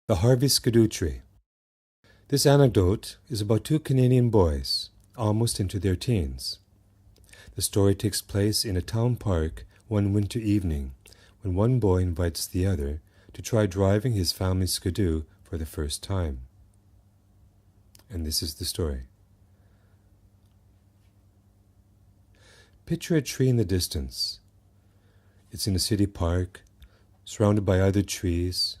The Harvey Skidoo Tree. This anecdote is about two Canadian boys, almost into their teens. The story takes place in a town park one winter evening when one boy invites the other to try driving his family skidoo for the first time. And this is the story. Picture a tree in the distance. It's in a city park, surrounded by other trees,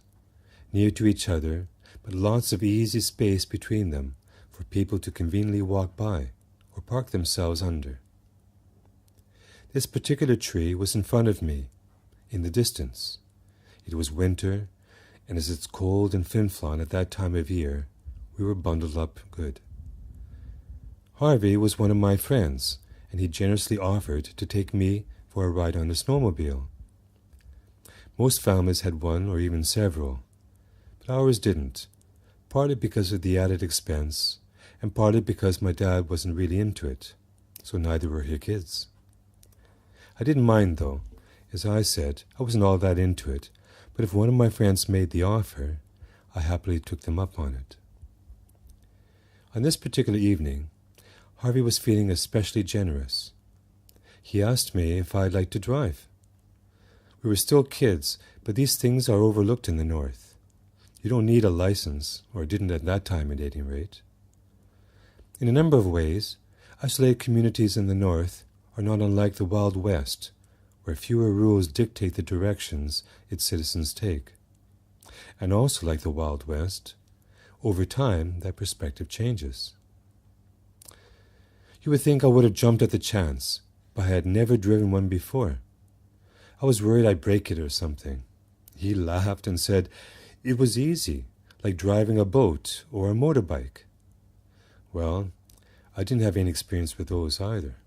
near to each other, but lots of easy space between them for people to conveniently walk by or park themselves under. This particular tree was in front of me, in the distance. It was winter, and as it's cold in Flin-Flon at that time of year, we were bundled up good. Harvey was one of my friends, and he generously offered to take me for a ride on a snowmobile. Most families had one or even several, but ours didn't, partly because of the added expense, and partly because my dad wasn't really into it, so neither were his kids. I didn't mind, though. As I said, I wasn't all that into it, but if one of my friends made the offer, I happily took them up on it. On this particular evening, Harvey was feeling especially generous. He asked me if I'd like to drive. We were still kids, but these things are overlooked in the North. You don't need a license, or didn't at that time at any rate. In a number of ways, isolated communities in the North are not unlike the Wild West, where fewer rules dictate the directions its citizens take. And also like the Wild West, over time that perspective changes. You would think I would have jumped at the chance, but I had never driven one before. I was worried I'd break it or something. He laughed and said it was easy, like driving a boat or a motorbike. Well, I didn't have any experience with those either.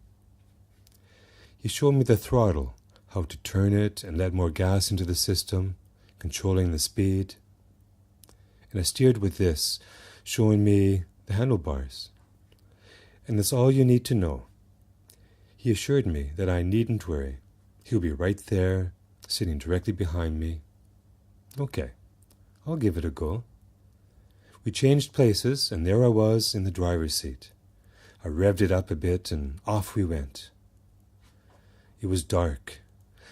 He showed me the throttle, how to turn it and let more gas into the system, controlling the speed. And I steered with this, showing me the handlebars. And that's all you need to know. He assured me that I needn't worry. He'll be right there, sitting directly behind me. Okay, I'll give it a go. We changed places, and there I was in the driver's seat. I revved it up a bit, and off we went. It was dark,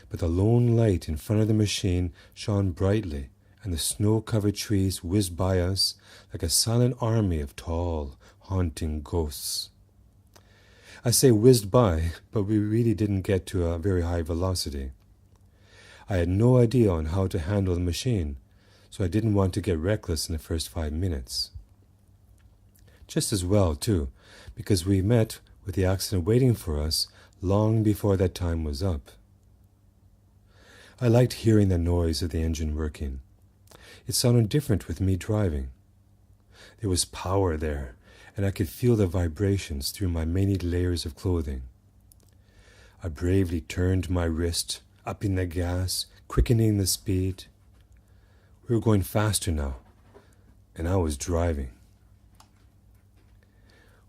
but the lone light in front of the machine shone brightly, and the snow-covered trees whizzed by us like a silent army of tall, haunting ghosts. I say whizzed by, but we really didn't get to a very high velocity. I had no idea on how to handle the machine, so I didn't want to get reckless in the first 5 minutes. Just as well, too, because we met with the accident waiting for us long before that time was up. I liked hearing the noise of the engine working. It sounded different with me driving. There was power there, and I could feel the vibrations through my many layers of clothing. I bravely turned my wrist, upping the gas, quickening the speed. We were going faster now, and I was driving.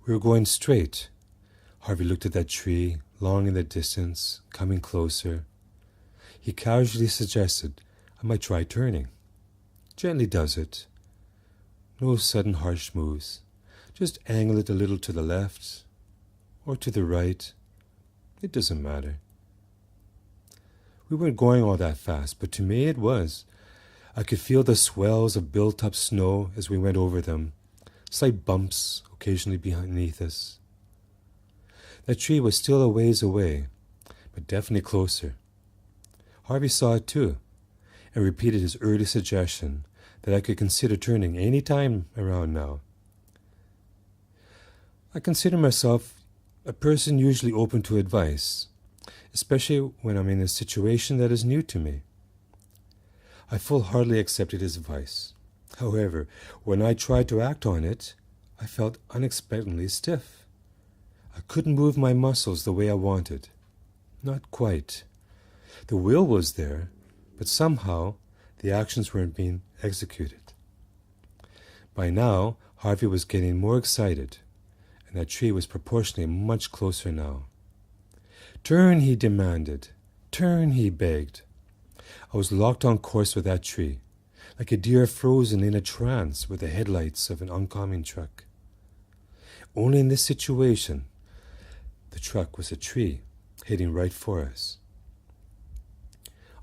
We were going straight. Harvey looked at that tree, long in the distance, coming closer. He casually suggested I might try turning. Gently does it. No sudden harsh moves. Just angle it a little to the left or to the right. It doesn't matter. We weren't going all that fast, but to me it was. I could feel the swells of built-up snow as we went over them, slight bumps occasionally beneath us. That tree was still a ways away, but definitely closer. Harvey saw it too, and repeated his early suggestion that I could consider turning any time around now. I consider myself a person usually open to advice, especially when I'm in a situation that is new to me. I full-heartedly accepted his advice. However, when I tried to act on it, I felt unexpectedly stiff. I couldn't move my muscles the way I wanted. Not quite. The will was there, but somehow the actions weren't being executed. By now, Harvey was getting more excited, and that tree was proportionally much closer now. Turn, he demanded. Turn, he begged. I was locked on course with that tree, like a deer frozen in a trance with the headlights of an oncoming truck. Only in this situation, the truck was a tree heading right for us.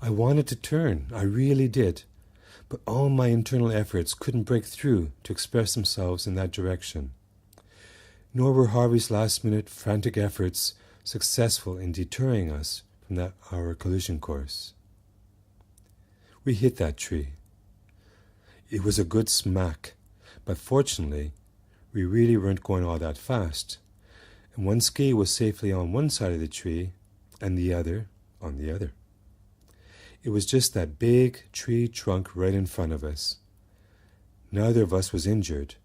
I wanted to turn, I really did, but all my internal efforts couldn't break through to express themselves in that direction. Nor were Harvey's last-minute frantic efforts successful in deterring us from our collision course. We hit that tree. It was a good smack, but fortunately, we really weren't going all that fast, and one ski was safely on one side of the tree and the other on the other. It was just that big tree trunk right in front of us. Neither of us was injured,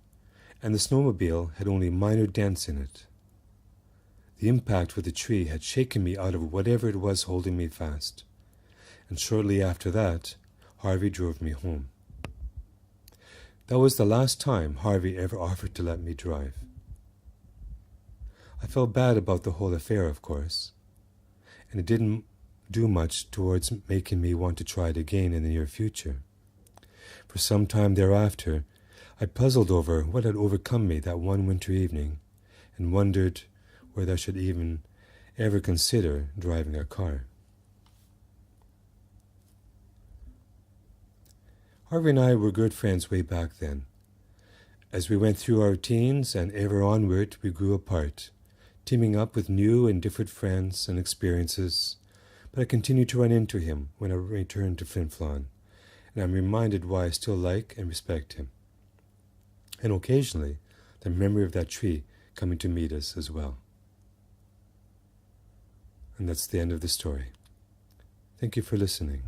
and the snowmobile had only minor dents in it. The impact with the tree had shaken me out of whatever it was holding me fast, and shortly after that, Harvey drove me home. That was the last time Harvey ever offered to let me drive. I felt bad about the whole affair, of course, and it didn't do much towards making me want to try it again in the near future. For some time thereafter, I puzzled over what had overcome me that one winter evening and wondered whether I should even ever consider driving a car. Harvey and I were good friends way back then. As we went through our teens and ever onward, we grew apart, teaming up with new and different friends and experiences, but I continue to run into him when I return to Flin Flon, and I'm reminded why I still like and respect him. And occasionally, the memory of that tree coming to meet us as well. And that's the end of the story. Thank you for listening.